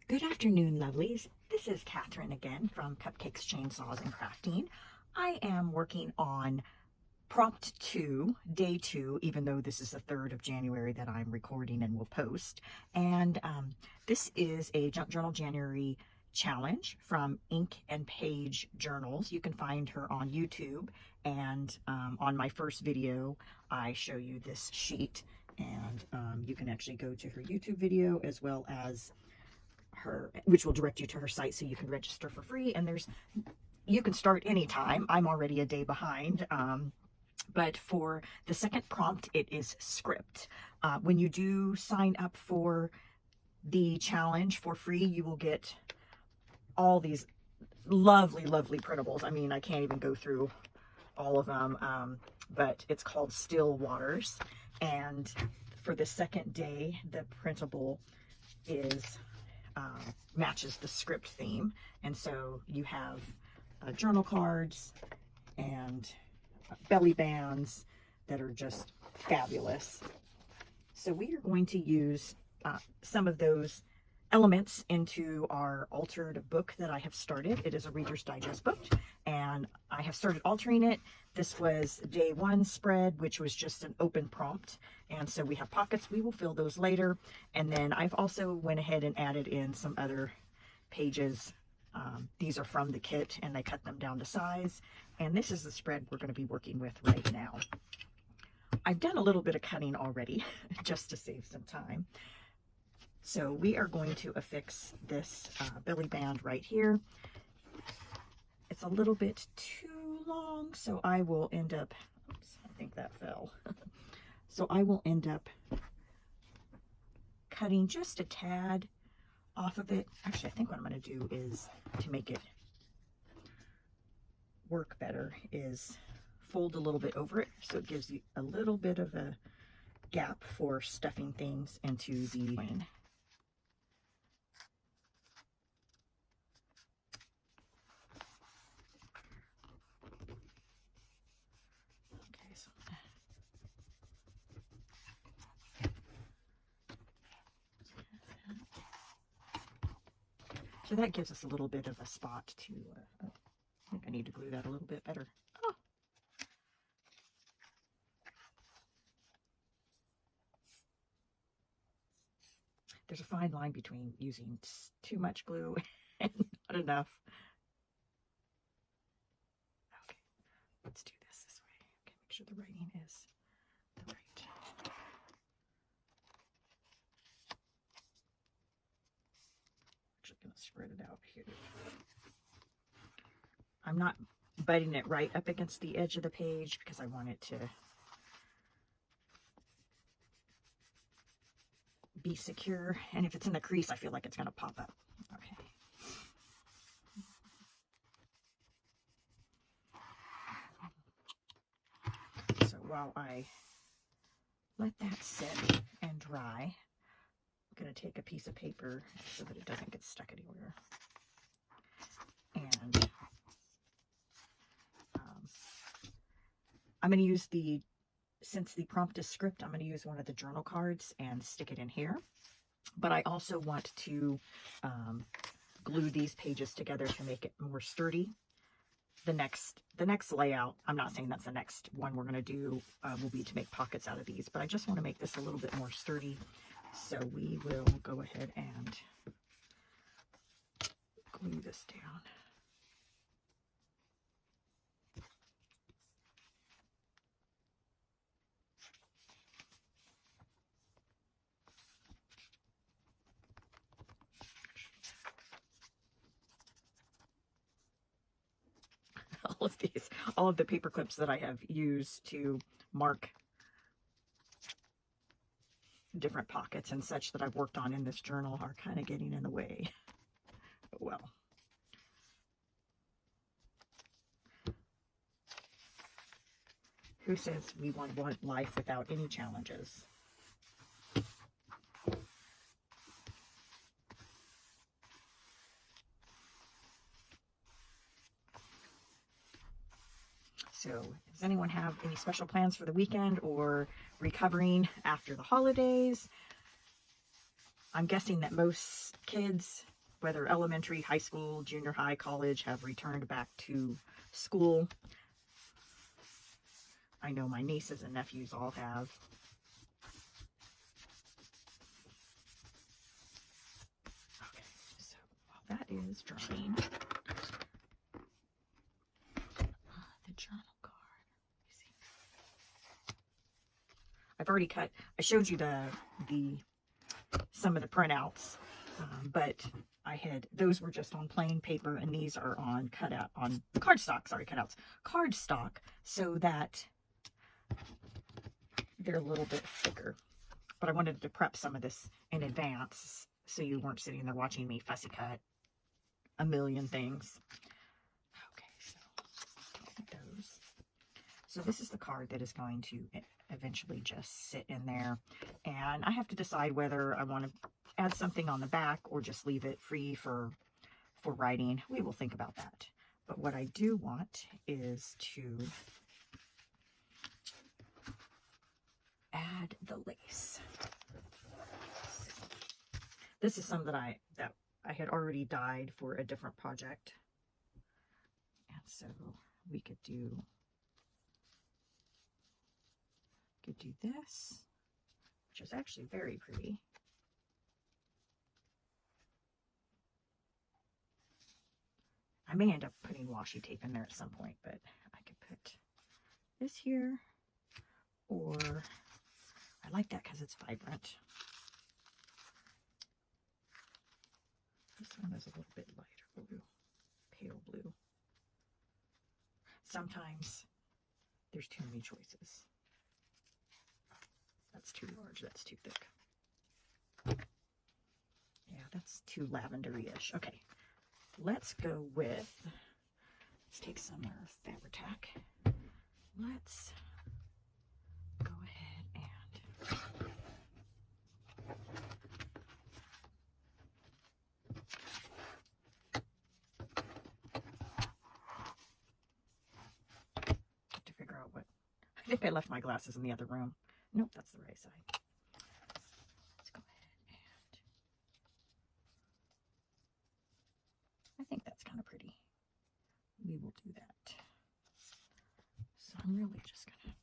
Good afternoon, lovelies. This is Kathryn again from Cupcakes, Chainsaws, and Crafting. I am working on prompt 2, day 2, even though this is the 3rd of January that I'm recording and will post. And this is a Junk Journal January challenge from Ink and Page Journals. You can find her on YouTube, and on my first video I show you this sheet, and you can actually go to her YouTube video as well as her, which will direct you to her site so you can register for free. And you can start anytime. I'm already a day behind. But for the second prompt, it is script. When you do sign up for the challenge for free, you will get all these lovely, lovely printables. I mean, I can't even go through all of them, but it's called Still Waters. And for the second day, the printable is matches the script theme. And so you have journal cards and belly bands that are just fabulous. So we are going to use some of those elements into our altered book that I have started. It is a Reader's Digest book, and I have started altering it. This was day 1 spread, which was just an open prompt, and so we have pockets. We will fill those later. And then I've also went ahead and added in some other pages. These are from the kit, and they cut them down to size, and this is the spread we're going to be working with right now. I've done a little bit of cutting already just to save some time. So we are going to affix this belly band right here. It's a little bit too long, so I will end up, oops, I think that fell. So I will end up cutting just a tad off of it. Actually, I think what I'm going to do is, to make it work better, is fold a little bit over it so it gives you a little bit of a gap for stuffing things into the coin. So that gives us a little bit of a spot to, I think I need to glue that a little bit better. Oh. There's a fine line between using too much glue and not enough. Okay, let's do this way. Okay, make sure the writing is the right. Going to spread it out here. I'm not butting it right up against the edge of the page because I want it to be secure, and if it's in the crease I feel like it's going to pop up. Okay. So while I let that sit and dry, going to take a piece of paper so that it doesn't get stuck anywhere, and I'm going to use since the prompt is script, I'm going to use one of the journal cards and stick it in here. But I also want to glue these pages together to make it more sturdy. The next layout, I'm not saying that's the next one we're going to do, will be to make pockets out of these, but I just want to make this a little bit more sturdy. So we will go ahead and glue this down. All of the paper clips that I have used to mark different pockets and such that I've worked on in this journal are kind of getting in the way. But well. Who says we want life without any challenges? So does anyone have any special plans for the weekend or recovering after the holidays? I'm guessing that most kids whether elementary, high school, junior high, college, have returned back to school. I know my nieces and nephews all have. Okay, so while that is drying, the journal card. I've already cut. I showed you some of the printouts, but those were just on plain paper, and these are on cardstock. Sorry, cutouts, cardstock, so that they're a little bit thicker. But I wanted to prep some of this in advance, so you weren't sitting there watching me fussy cut a million things. Okay, so those. So this is the card that is going to eventually just sit in there, and I have to decide whether I want to add something on the back or just leave it free for writing. We will think about that. But what I do want is to add the lace. This is some that I had already dyed for a different project, and so we could do this, which is actually very pretty. I may end up putting washi tape in there at some point, but I could put this here, or I like that because it's vibrant. This one is a little bit lighter blue, pale blue. Sometimes there's too many choices. That's too large, that's too thick. Yeah, that's too lavendery-ish. Okay, let's go with, let's take some of our Fabri-Tac. Let's go ahead and have to figure out what, I think I left my glasses in the other room. Nope, that's the right side. Let's go ahead and, I think that's kind of pretty. We will do that. So I'm really just gonna,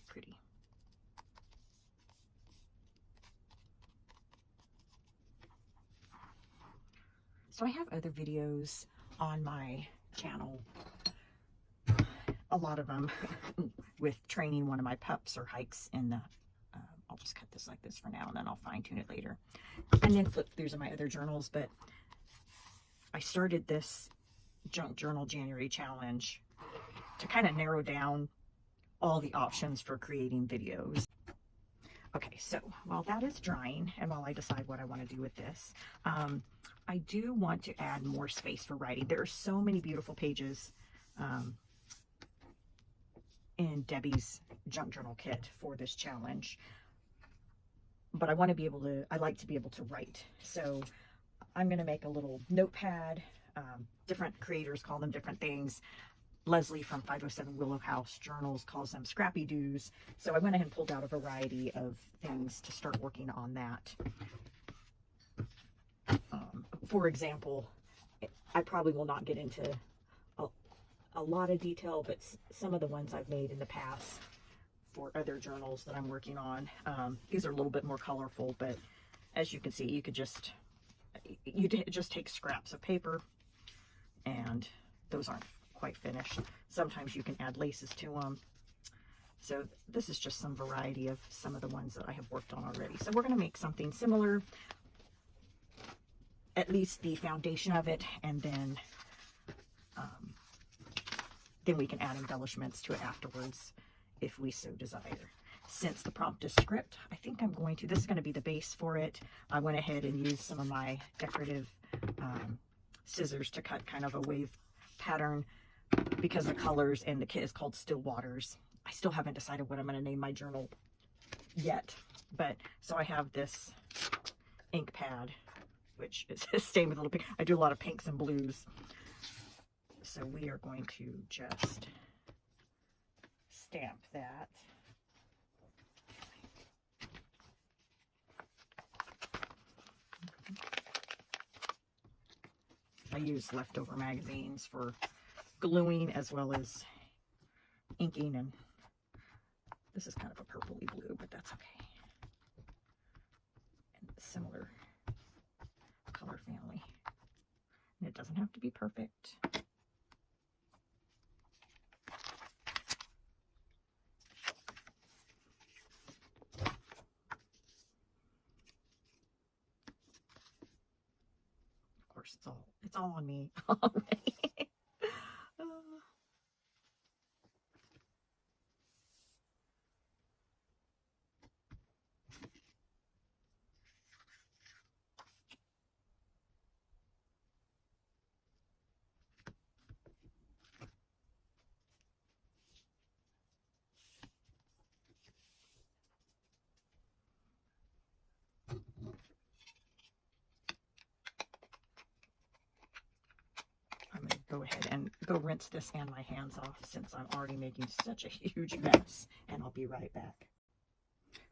pretty. So I have other videos on my channel, a lot of them with training one of my pups or hikes in the, I'll just cut this like this for now, and then I'll fine tune it later. And then flip through some of my other journals, but I started this Junk Journal January challenge to kind of narrow down all the options for creating videos. Okay, so while that is drying and while I decide what I want to do with this, I do want to add more space for writing. There are so many beautiful pages in Debbie's Junk Journal kit for this challenge, but I want to be able to, I like to be able to write. So I'm going to make a little notepad. Different creators call them different things. Leslie from 507 Willow House Journals calls them scrappy doos. So I went ahead and pulled out a variety of things to start working on that. For example, I probably will not get into a lot of detail, but some of the ones I've made in the past for other journals that I'm working on, these are a little bit more colorful, but as you can see, you could just take scraps of paper, and those aren't quite finished. Sometimes you can add laces to them. So this is just some variety of some of the ones that I have worked on already. So we're going to make something similar, at least the foundation of it, and then we can add embellishments to it afterwards if we so desire. since the prompt is script, I think I'm going to, this is going to be the base for it. I went ahead and used some of my decorative scissors to cut kind of a wave pattern because the colors, and the kit is called Still Waters. I still haven't decided what I'm going to name my journal yet, but so I have this ink pad, which is stained with a little pink. I do a lot of pinks and blues. So we are going to just stamp that. I use leftover magazines for gluing as well as inking, and this is kind of a purpley blue, but that's okay. And similar color family. And it doesn't have to be perfect. Of course, it's all on me already. I'm going to go ahead and go rinse this and my hands off since I'm already making such a huge mess, and I'll be right back.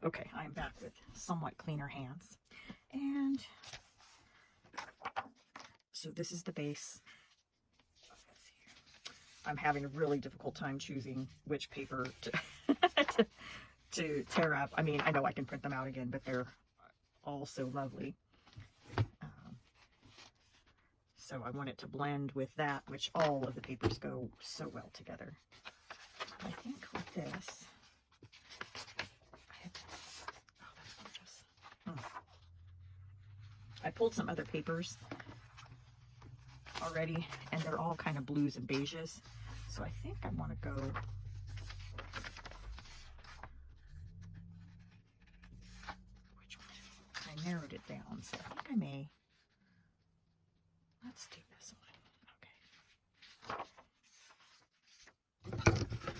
Okay, I'm back with somewhat cleaner hands. And so this is the base. I'm having a really difficult time choosing which paper to, to tear up. I mean, I know I can print them out again, but they're all so lovely. So I want it to blend with that, which all of the papers go so well together. I think with this, oh, that's gorgeous. I pulled some other papers already, and they're all kind of blues and beiges. So I think I want to go which one? I narrowed it down, so I think I may. Let's do this one.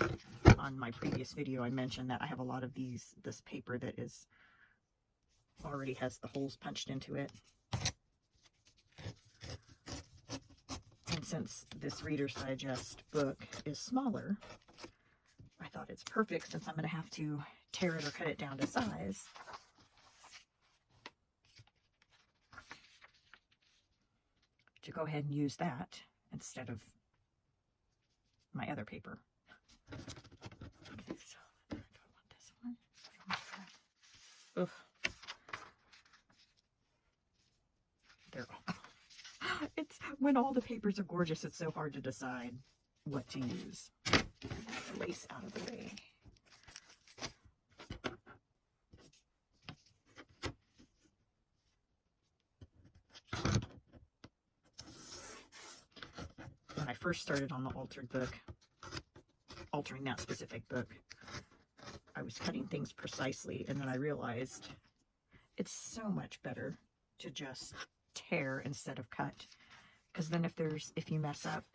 Okay. On my previous video, I mentioned that I have a lot of this paper that is already has the holes punched into it. And since this Reader's Digest book is smaller, I thought it's perfect since I'm going to have to tear it or cut it down to size. To go ahead and use that instead of my other paper. Okay, so do I want this one? Ugh. They're all, it's when all the papers are gorgeous, it's so hard to decide what to use. Lace out of the way. When I first started on the altered book, altering that specific book, I was cutting things precisely, and then I realized it's so much better to just tear instead of cut, because then if you mess up,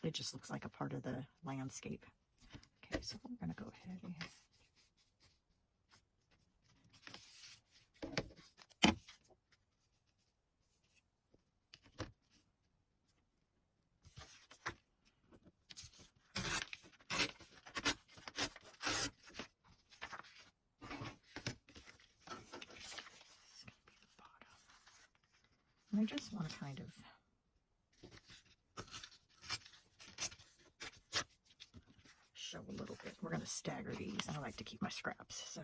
it just looks like a part of the landscape. Okay, so we're going to go ahead and I just want to kind of show a little bit. We're going to stagger these, and I like to keep my scraps. So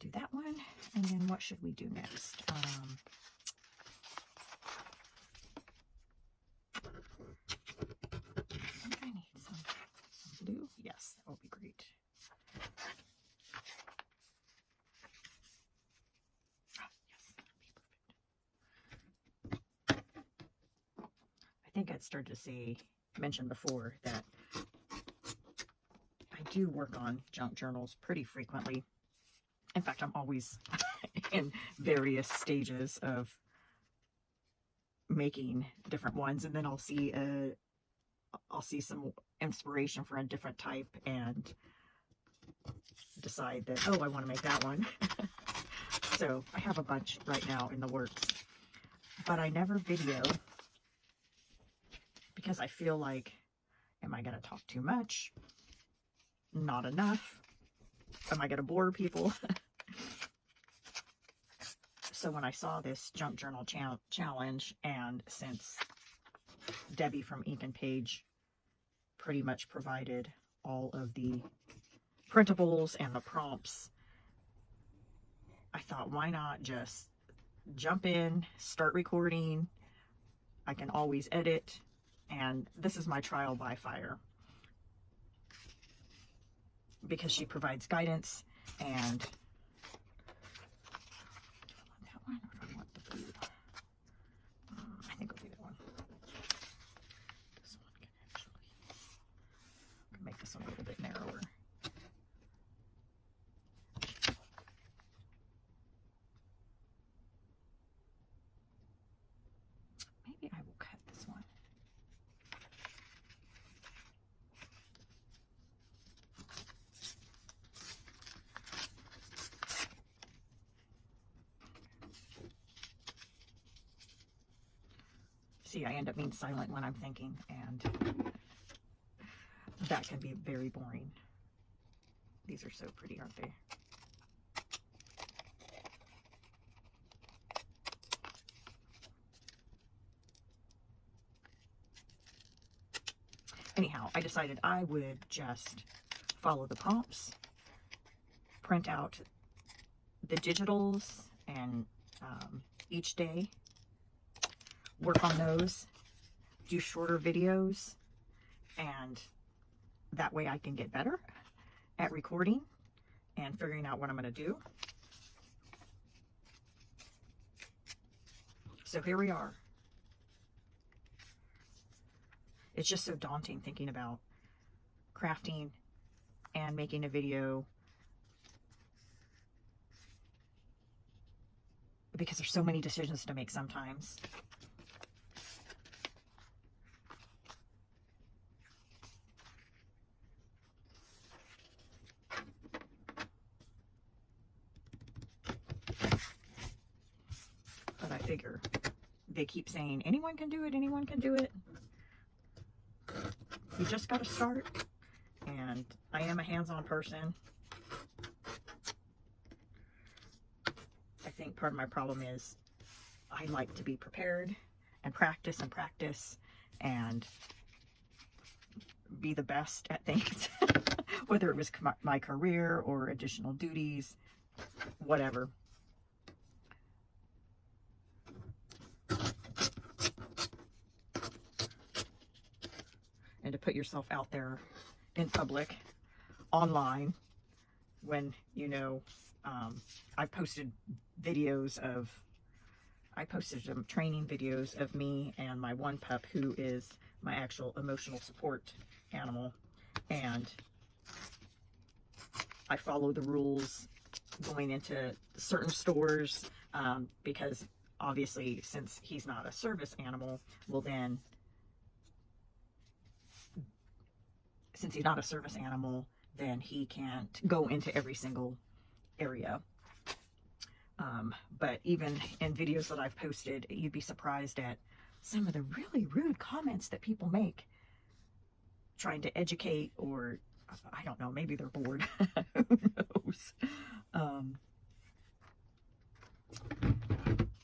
do that one, and then what should we do next? I think I need some blue. Yes, that would be great. I think I'd started to mention before that I do work on junk journals pretty frequently. In fact, I'm always in various stages of making different ones, and then I'll see some inspiration for a different type and decide that, oh, I want to make that one. So I have a bunch right now in the works, but I never video because I feel like, am I going to talk too much? Not enough? Am I going to bore people? So when I saw this junk journal challenge, and since Debbie from Ink and Page pretty much provided all of the printables and the prompts, I thought, why not just jump in, start recording? I can always edit, and this is my trial by fire because she provides guidance. And that one, or do I want the blue? I think I'll do that one. This one can actually make this one a little bit narrower. Maybe I will cut this one. See, I end up being silent when I'm thinking, and that can be very boring. These are so pretty, aren't they? Anyhow, I decided I would just follow the prompts, print out the digitals, and each day work on those, do shorter videos, and that way I can get better at recording and figuring out what I'm going to do. So here we are. It's just so daunting thinking about crafting and making a video, because there's so many decisions to make sometimes. But I figure they keep saying anyone can do it, anyone can do it. You just got to start, and I am a hands-on person. I think part of my problem is I like to be prepared and practice and be the best at things, whether it was my career or additional duties, whatever. And to put yourself out there in public, online, when, you know, I posted some training videos of me and my one pup, who is my actual emotional support animal, and I follow the rules going into certain stores, because obviously, since he's not a service animal, well then, since he's not a service animal, then he can't go into every single area. But even in videos that I've posted, you'd be surprised at some of the really rude comments that people make, trying to educate, or I don't know, maybe they're bored. Who knows?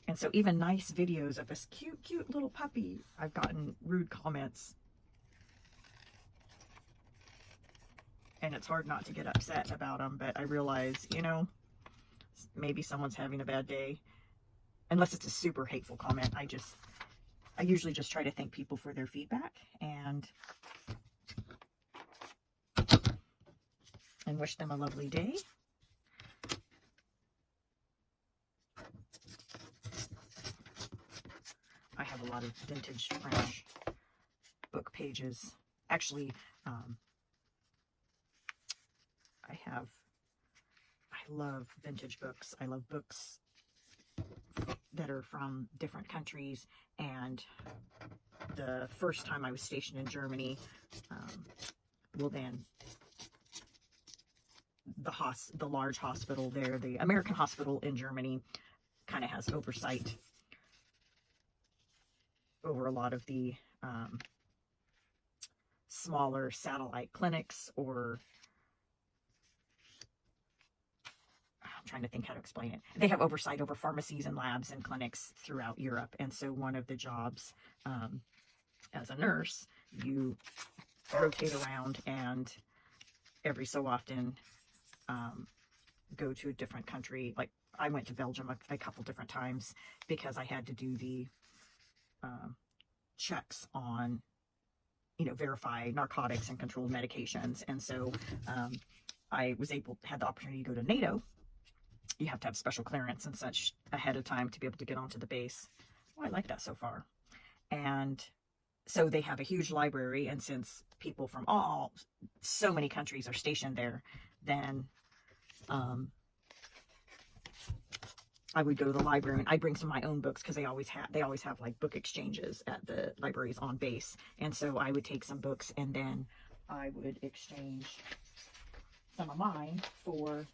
And so even nice videos of this cute little puppy, I've gotten rude comments. And it's hard not to get upset about them, but I realize, you know, maybe someone's having a bad day. Unless it's a super hateful comment, I usually just try to thank people for their feedback and wish them a lovely day. I have a lot of vintage French book pages. Actually, I love vintage books. I love books that are from different countries. And the first time I was stationed in Germany, well then the large hospital there, the American hospital in Germany, kind of has oversight over a lot of the smaller satellite clinics, or I'm trying to think how to explain it. They have oversight over pharmacies and labs and clinics throughout Europe. And so one of the jobs as a nurse, you rotate around and every so often go to a different country. Like I went to Belgium a couple different times because I had to do the checks on, verify narcotics and controlled medications. And so I had the opportunity to go to NATO. You have to have special clearance and such ahead of time to be able to get onto the base. Oh, I like that so far. And so they have a huge library, and since people from so many countries are stationed there, then I would go to the library and I'd bring some of my own books, because they always have like book exchanges at the libraries on base. And so I would take some books and then I would exchange some of mine for,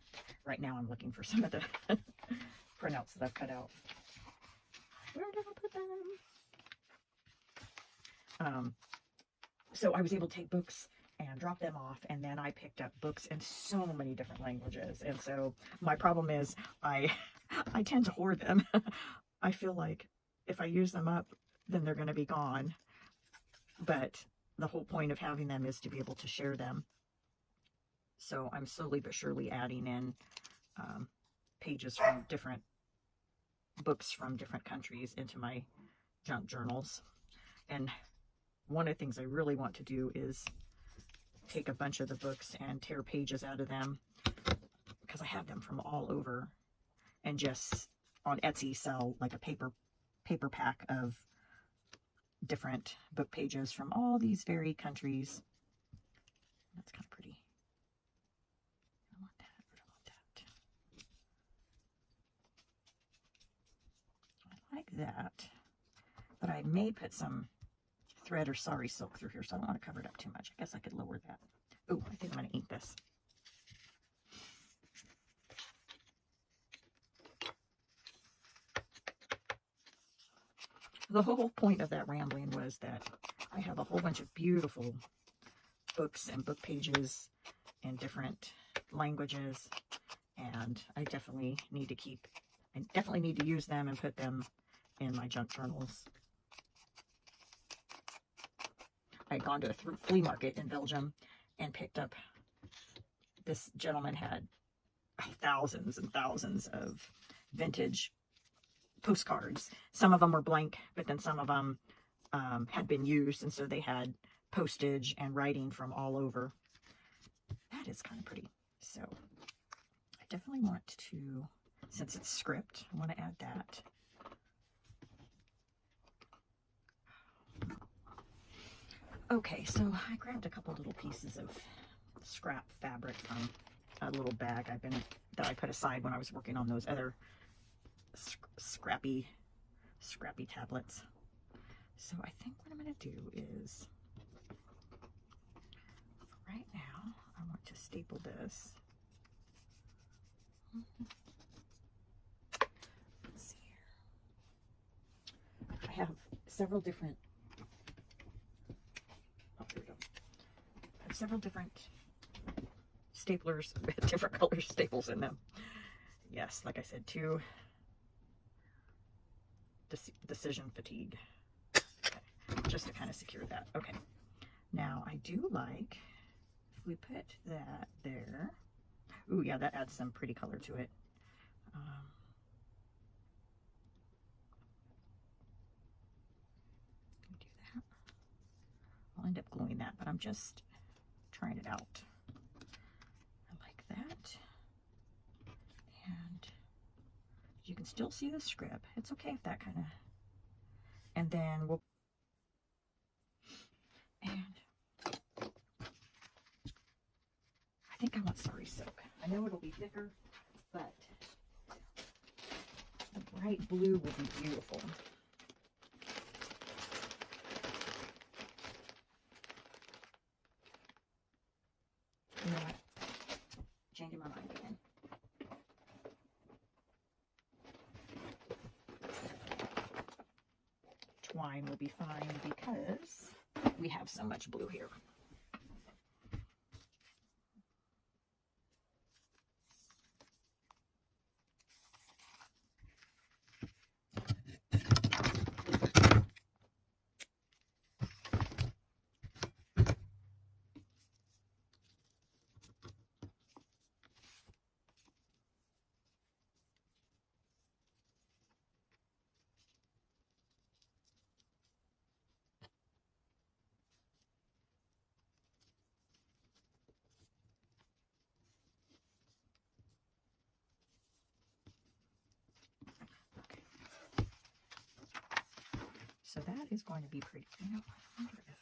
right now I'm looking for some of the printouts that I've cut out. Where did I put them? So I was able to take books and drop them off, and then I picked up books in so many different languages. And so my problem is I tend to hoard them. I feel like if I use them up, then they're going to be gone. But the whole point of having them is to be able to share them. So I'm slowly but surely adding in pages from different books from different countries into my junk journals. And one of the things I really want to do is take a bunch of the books and tear pages out of them, because I have them from all over, and just on Etsy sell like a paper pack of different book pages from all these varied countries. That's kind of pretty. I want that. I want that. I like that, but I may put some thread or sari silk through here, so I don't want to cover it up too much. I guess I could lower that. Oh, I think I'm going to ink this. The whole point of that rambling was that I have a whole bunch of beautiful books and book pages in different languages, and I definitely need to use them and put them in my junk journals. I had gone to a flea market in Belgium and picked up, this gentleman had thousands and thousands of vintage postcards. Some of them were blank, but then some of them had been used, and so they had postage and writing from all over. That is kind of pretty. So I definitely want to, since it's script, I want to add that. Okay, so I grabbed a couple little pieces of scrap fabric from a little bag that I put aside when I was working on those other scrappy tablets. So I think what I'm going to do is, for right now, I want to staple this. Let's see here. I have several different, several different staplers with different color staples in them. Yes, like I said, too. Decision fatigue. Okay. Just to kind of secure that. Okay. Now I do like, if we put that there. Ooh, yeah, that adds some pretty color to it. Do that. I'll end up gluing that, but I'm just trying it out. I like that. And you can still see the script. It's okay if that kind of, and then we'll, and I think I want sari silk. I know it'll be thicker, but the bright blue will be beautiful. You know what? Changing my mind again. Twine will be fine because we have so much blue here. So that is going to be pretty. You know, I wonder if,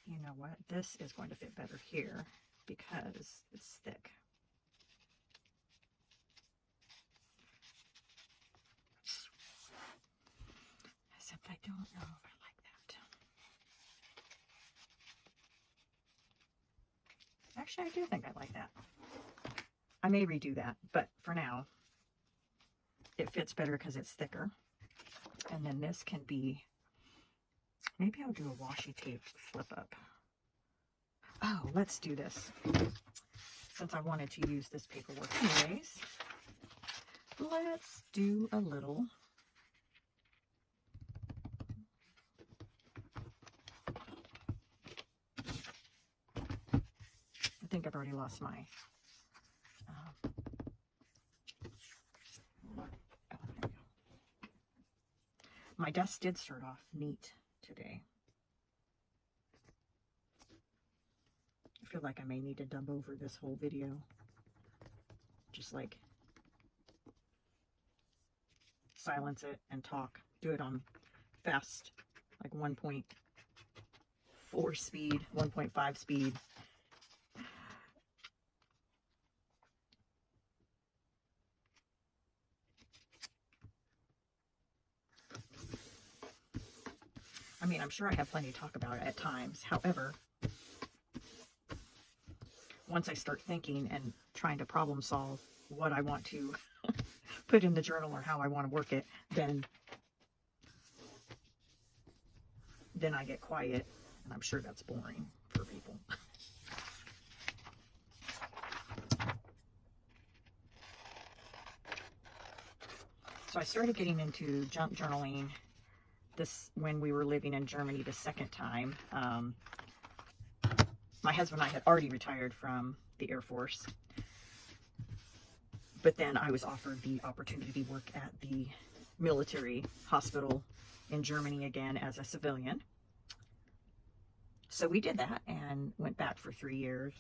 you know what, this is going to fit better here because it's thick. Except I don't know if I like that. Actually, I do think I like that. I may redo that, but for now, it fits better because it's thicker. And then this can be, maybe I'll do a washi tape flip up. Oh, let's do this. Since I wanted to use this paperwork anyways, let's do a little I think I've already lost my oh, there we go. My desk did start off neat today. I feel like I may need to dub over this whole video. Just like silence it and talk. Do it on fast, like 1.4 speed, 1.5 speed. I mean, I'm sure I have plenty to talk about at times. However, once I start thinking and trying to problem solve what I want to put in the journal or how I want to work it, then I get quiet, and I'm sure that's boring for people. So I started getting into junk journaling this when we were living in Germany the second time. My husband and I had already retired from the Air Force, but then I was offered the opportunity to work at the military hospital in Germany again as a civilian. So we did that and went back for 3 years.